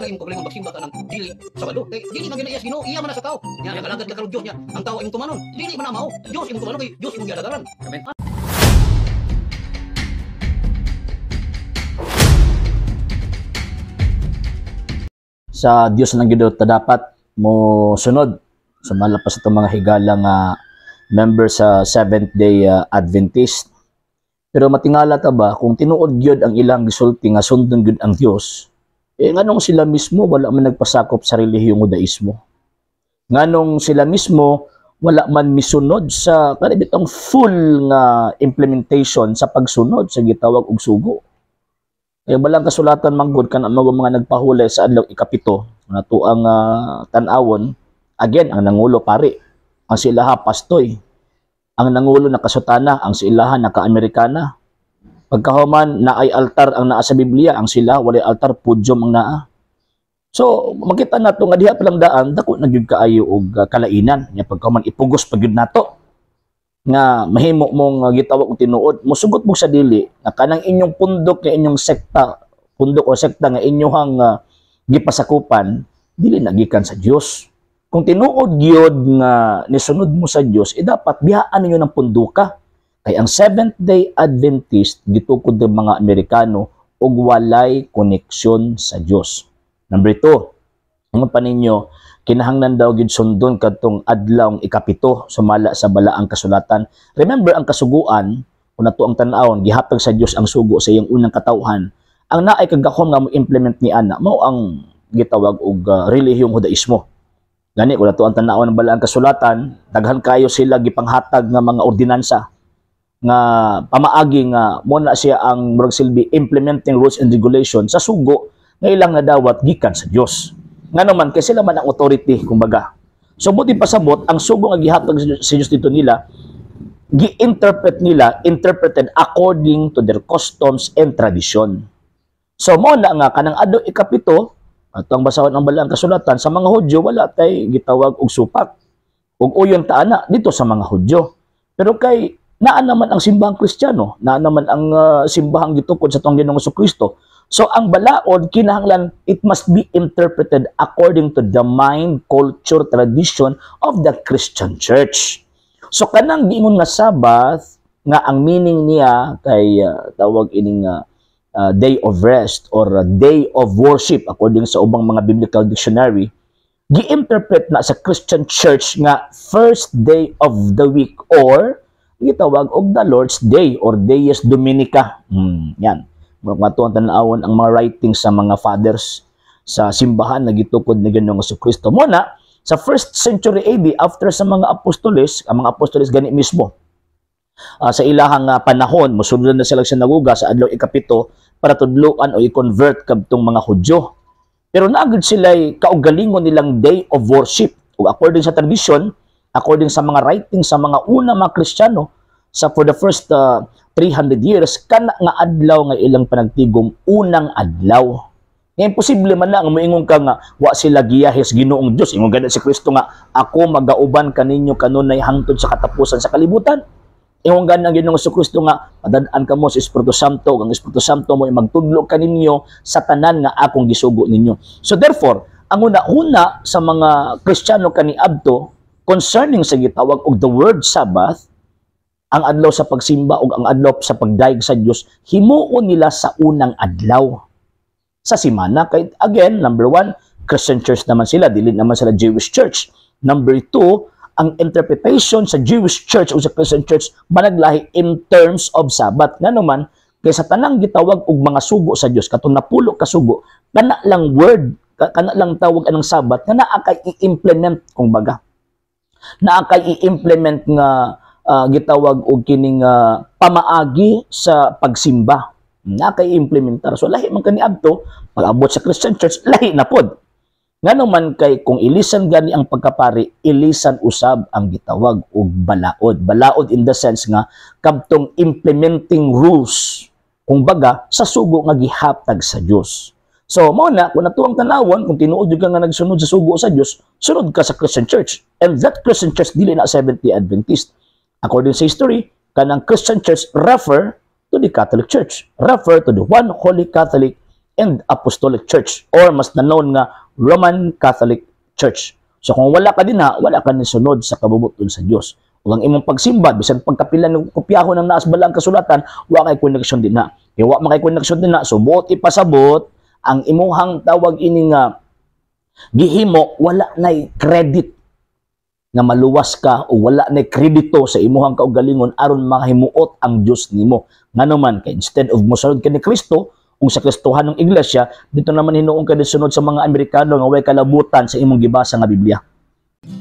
na imong problema magsimba ka ng dili Sabado. Kay dili na ginayas Ginoo, iya man na sa tao. Nya nagalagad ka karong Dios niya. Ang tao imong tumanon. Dili man na mao. Dios imong tumanon kay Dios imong giadagaran. Amen. Sa Dios lang gid ta dapat mo sunod. Sumala pa sa itong mga higalang member sa Seventh-day Adventist. Pero matingala ta ba, kung tinuod gyud ang ilang gisulti nga sundon gyud ang Dios, nganong sila mismo wala man nagpasakop sa relihiyong Judaismo? Nganong sila mismo wala man misunod sa kanibitang full nga implementation sa pagsunod sa gitawag og sugo? Kaya balang kasulatan manggod kan mga nagpahulay sa adlaw ikapito nato ang tan-awon, again ang nangulo pare, ang silaha pastoy, ang nangulo nakasutana, ang silahan naka-Amerikana. Pagkahuman na ay altar ang naa sa Biblia, ang sila walay altar, pudyom ang naa. So makita nato nga diha pa lang daan dako na gyud kaayo og kalainan nya pagkahuman ipugos pa gyud nato nga mahimo mong gitawag og tinuod, musugot mo sa dili na kanang inyong pundok nga inyong sekta, pundok o sekta nga inyong gipasakupan dili na gikan sa Dios. Kung tinuod gyud nga nisunod mo sa Dios, dapat biyaan ninyo ng punduka. Kay ang Seventh-day Adventist gitukod ng mga Amerikano og walay koneksyon sa Dios. Number 2, ang paninyo kinahanglan daw gid sundon kadtong adlaw ikapito sumala sa balaang kasulatan. Remember ang kasuguan kung nato ang tan-awon gihatag sa Dios ang sugo sa iyang unang katawhan. Ang naay kagahom nga mo implement ni ana mao ang gitawag og relihiyong Judaismo. Gani kung nato ang tan-awon ng balaang kasulatan, daghan kayo sila gipanghatag nga mga ordinansa nga pamaagi nga mo na siya ang murag silbi implementing rules and regulations sa sugo nga ilang nadawat gikan sa Dios. Nga naman, kasi sila man ang authority, kumbaga. So, buti pasabot, ang sugo nga gihatag sa Diyos dito nila, interpreted according to their customs and tradition. So, mo na nga, kanang adlaw ikapito, at ang basahon ng balaang kasulatan, sa mga Hudyo, wala tay gitawag og supak. Og uyon taana dito sa mga Hudyo. Pero kay, naan naman ang simbahang Kristiyano, naan naman ang simbahang gitukod sa tong Ginoong Jesucristo. So, ang balaod, kinahanglan, it must be interpreted according to the mind, culture, tradition of the Christian Church. So, kanang giingon nga Sabbath, nga ang meaning niya kay tawag ining day of rest or day of worship according sa ubang mga biblical dictionary, gi-interpret na sa Christian Church nga first day of the week or gitawag og the Lord's Day or Dies Dominica. Yan. Mga tuwang tanawon ang mga writings sa mga fathers sa simbahan na gitukod ni Ginoong Jesucristo. Muna, sa 1st century AD, after sa mga apostoles, ang mga apostoles gani mismo, sa ilahang panahon, musunod na sila sinaguga sa adlaw ikapito para tudluan o i-convert kadtong mga Hudyo. Pero naagad sila kaugalingon nilang day of worship. O according sa tradition, according sa mga writings sa mga una mga Kristiyano, for the first 300 years, kana nga adlaw nga ilang panagtigom unang adlaw. Ngayon, posible man lang, moingon ka nga, wa sila giyahes Ginoong Diyos. Ingon ganit si Kristo nga, ako magauban kaninyo kanunay hangtod sa katapusan sa kalibutan. Ingon ganit ang Ginoong Kristo nga, padadaan ka mo sa Espiritu Santo, ang Espiritu Santo mo magtudlo kaninyo sa tanan nga akong gisugo ninyo. So therefore, ang una-una sa mga Kristiyano kaniadto concerning sa gitawag og the word Sabbath, ang adlaw sa pagsimba o ang adlaw sa pagdaig sa Dios, himuon nila sa unang adlaw sa simana. Kay again, number 1, Christian church naman sila, dili naman sila Jewish church. Number 2, ang interpretation sa Jewish church o sa Christian church managlahi in terms of Sabbath. Nga naman, kay sa tanang gitawag og mga sugo sa Dios, katong napulo ka sugo, kana lang word, kana lang tawag anong Sabbath, nga naa kay i-implement kung baga. Naa kay i-implement nga gitawag og kining pamaagi sa pagsimba na kay implementar. So lahi man kaniadto pag-abot sa Christian Church, lahi na pod. Nganuman kay kung ilisan gani ang pagkapari, ilisan usab ang gitawag og balaod. Balaod in the sense nga kadtong implementing rules kung baga sa sugo nga gihatag sa Dios. So mao na kung natuang tanawon, kung tinuod ka nga nagsunod sa sugo sa Dios, sunod ka sa Christian Church. And that Christian Church dili na Seventh-day Adventist. According sa history, kanang Christian Church refer to the Catholic Church, refer to the one Holy Catholic and Apostolic Church, or mas known nga Roman Catholic Church. So kung wala ka din ha, wala ka din sunod sa kabubuton sa Dios. Ug ang imong pagsimba bisan pagkapila ng kopyahon ng naas balang kasulatan, wa kay connection din na. Kaya wa makay connection din na, so buot ipasabot ang imuhang tawag ini nga gihimo, wala nay credit nga maluwas ka o wala nay kredito sa imuhang kaugalingon aron mahimuot ang Dios nimo. Ngano man kay instead of mosunod ka ni Kristo kung sa Kristohan ng iglesia, dito naman hinuon ka sunod sa mga Amerikano nga way kalabutan sa imong gibasa nga Biblia.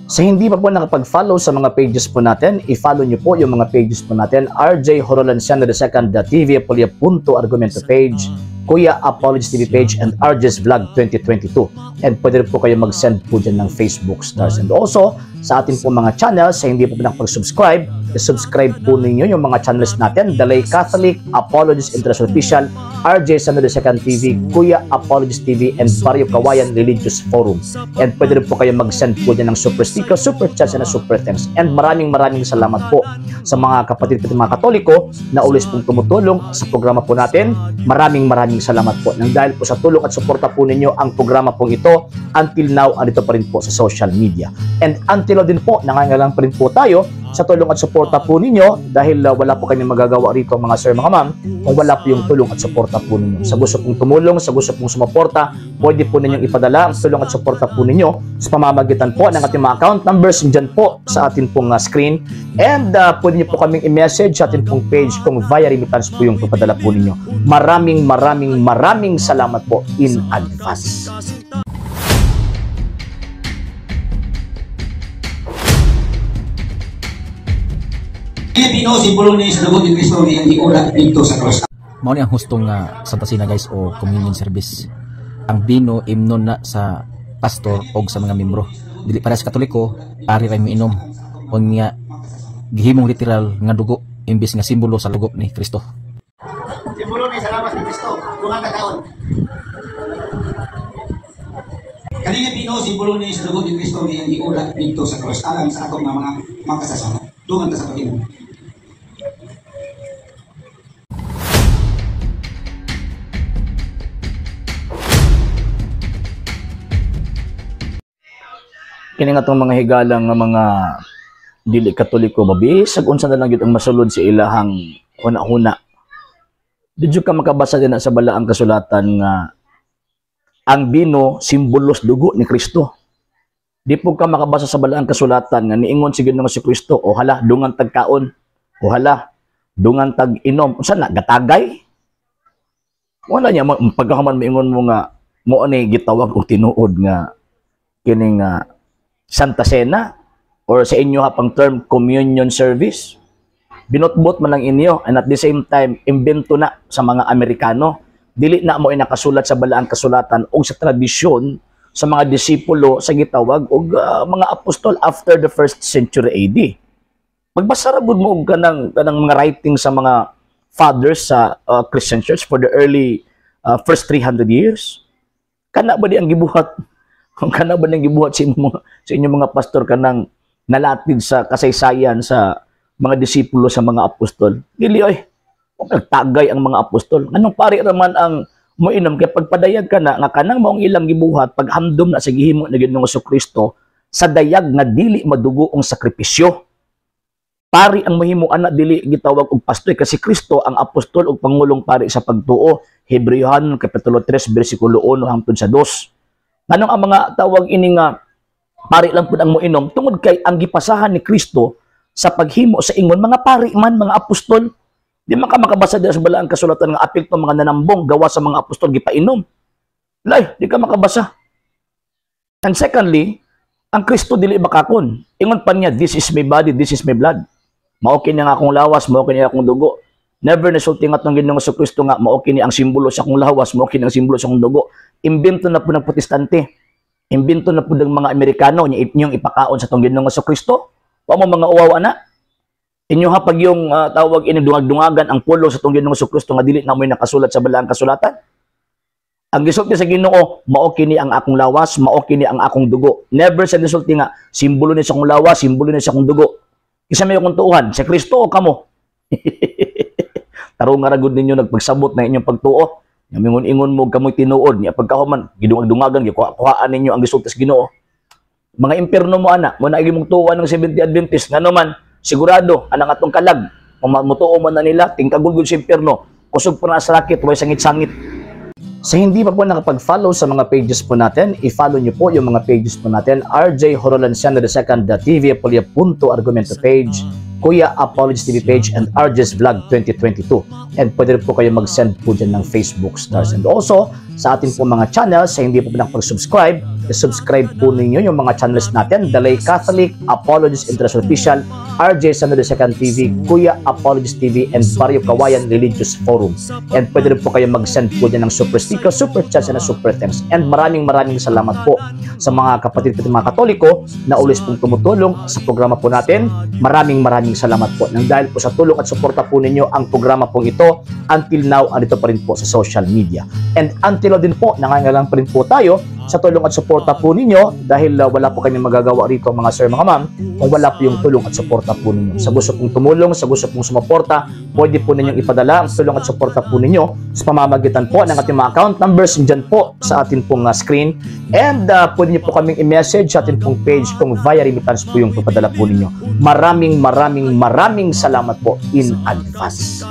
Sa hindi pa po nakapag-follow sa mga pages po natin, i-follow nyo po yung mga pages po natin. RJ Horolanciano II TV Apolia Punto Argumento page, Kuya Apologist TV page, and RJ's Vlog 2022. And pwede rin po kayo mag-send po dyan ng Facebook stars. And also, sa ating po mga channels, sa hindi po nakapag-subscribe, i-subscribe po ninyo yung mga channels natin, The Lay Catholic, Apologist International Official, RJ Sano II TV, Kuya Apologist TV, and Barrio Kawayan Religious Forum. And pwede rin po kayo mag-send po dyan ng super sticker, super chats, and super thanks. And maraming salamat po sa mga kapatid at mga Katoliko na always pong tumutulong sa programa po natin. Maraming salamat po. Nang dahil po sa tulong at suporta po ninyo, ang programa pong ito, until now, andito pa rin po sa social media. And until now din po, nangangailangan pa rin po tayo sa tulong at suporta po ninyo dahil wala po kami magagawa rito mga sir, mga ma'am, kung wala po yung tulong at suporta po ninyo. Sa gusto pong tumulong, sa gusto pong sumuporta, pwede po ninyong ipadala ang tulong at suporta po ninyo sa pamamagitan po ng ating mga account numbers dyan po sa ating pong screen. And pwede nyo po kaming i-message sa ating pong page kung via remittance po yung papadala po ninyo. Maraming salamat po in advance. Pilipino, simbolo ni sa dugo ni Kristo ni iula dito sa cross. Mao ni ang hustong nga Santa Cena guys o communion service. Ang bino imnon na sa pastor o sa mga membro. Dili para sa Katoliko, ari ra miinom. O nga gihimong literal nga dugo imbis nga simbolo sa dugo ni Kristo. Simbolo ni salamat ni Kristo, duha ka taon. Kanina Pino, simbolo ni sa dugo ni Kristo ni iula dito sa cross alang sa atong mga makasasama. Dungan ta sa Panginoon. Kini nga tong mga higalang nga mga dili Katoliko mabisag unsa na lang gyud ang masulod sa ilahang huna-huna. Didyo ka makabasa din sa balaang kasulatan nga ang bino simbolos dugo ni Kristo. Di po ka makabasa sa balaang kasulatan nga niingon si Ginoong si Kristo, o hala dungan tagkaon, o hala dungan tag-inom, unsa na gatagay? Wala niya pagkahuman moingon mo nga mo ani gitawag og tinuod nga kining Santa Cena, or sa inyo hapang term communion service. Binotbot man lang inyo, and at the same time imbento na sa mga Amerikano. Dili na mo inakasulat sa balaang kasulatan o sa tradisyon sa mga disipulo sa gitawag og mga apostol after the 1st century AD. Magbasa ra gud mo og kanang mga writing sa mga fathers sa Christian church for the early first 300 years. Kana ba di ang gibuhat? Kung kana ba nang gibuhat sa inyong mga pastor kanang nalatid sa kasaysayan sa mga disipulo sa mga apostol? Dili oy. Nagtagay ang mga apostol. Anong pari raman ang moinom kay pagpadayag ka na nga kanang maong ilang gibuhat paghamdom na sa gihimo na Ginoong Kristo sa dayag nga dili madugo ang sakripisyo. Pari ang mahimo ana dili gitawag og pastor kasi Kristo ang apostol ug pangulong pari sa pagtuo. Hebreohan kapitulo 3 bersikulo 1 hangtod sa 2. Nganong ang mga tawag ini nga pari lang pud ang moinom tungod kay ang gipasahan ni Kristo sa paghimo sa ingon mga pari man, mga apostol. Di man ka makabasa diha sa balaang kasulatan nga apil to mga nanambong gawa sa mga apostol gipainom. Lay, di ka makabasa. And secondly, ang Kristo dili makakon. Ingon pa niya, this is my body, this is my blood. Mao kini nga akong lawas, mao kini akong dugo. Never nasulti nga tong Ginoong Kristo nga mao kini ang simbolo sa akong lawas, mao kini ang simbolo sa akong dugo. Imbento na po ng Protestante. Imbento na po ng mga Amerikano inyong ipakaon sa tong Ginoong Kristo. Wa mo mga uwawa na. Inyo ha pag yung tawag ini dungag-dungagan ang pulo sa tong Ginoong Kristo nga dili na mo nakasulat sa balaang kasulatan. Ang gisulti sa Ginoo, mao kini ang akong lawas, mao kini ang akong dugo. Never sa gisulti nga simbolo ni sa akong lawas, simbolo ni sa akong dugo. Isa may akong tuuhan, sa Kristo o kamo. Tarong nga ragod ninyo nagpagsabot na inyong pagtuo. Mingon-ingon mo kamoy tinuod niya pagkahuman gidungag-dungagan kuhaan ninyo ang gisulti sa Ginoo. Mga impierno mo ana, mo na mong tuwa ng Seventh-day Adventist ngano man sigurado anang atong kalag mutuo man na nila tingkagulgod sa impierno, kusog pa na sa rakit way sangit-sangit. Sa hindi pa po nakapag-follow sa mga pages po natin, i-follow niyo po yung mga pages po natin, RJ Horolanciano II TV Apolia Punto Argumento page, Kuya Apologies TV page, and RJ's Vlog 2022. And pwede rin po kayo mag-send po dyan ng Facebook stars. And also, sa ating po mga channels, sa hindi po nakapag-subscribe, i-subscribe po ninyo yung mga channels natin, Dalay Catholic, Apologies International Official, RJ Santo II TV, Kuya Apologies TV, and Barrio Kawayan Religious Forum. And pwede rin po kayo mag-send po dyan ng super sticker, super chats, and super thanks. And maraming salamat po sa mga kapatid at mga Katoliko na ulis pong tumutulong sa programa po natin. Maraming salamat po. Nang dahil po sa tulong at suporta po ninyo, ang programa po ito, until now, andito pa rin po sa social media. And until now din po, nangangailangan pa rin po tayo sa tulong at suporta po ninyo dahil wala po kami magagawa rito mga sir, mga ma'am, kung wala po yung tulong at suporta po ninyo. Sa gusto pong tumulong, sa gusto pong sumuporta, pwede po ninyong ipadala ang tulong at suporta po ninyo sa pamamagitan po ng ating mga account numbers dyan po sa ating pong screen. And pwede nyo po kaming i-message sa ating pong page kung via remittance po yung papadala po ninyo. Maraming salamat po in advance.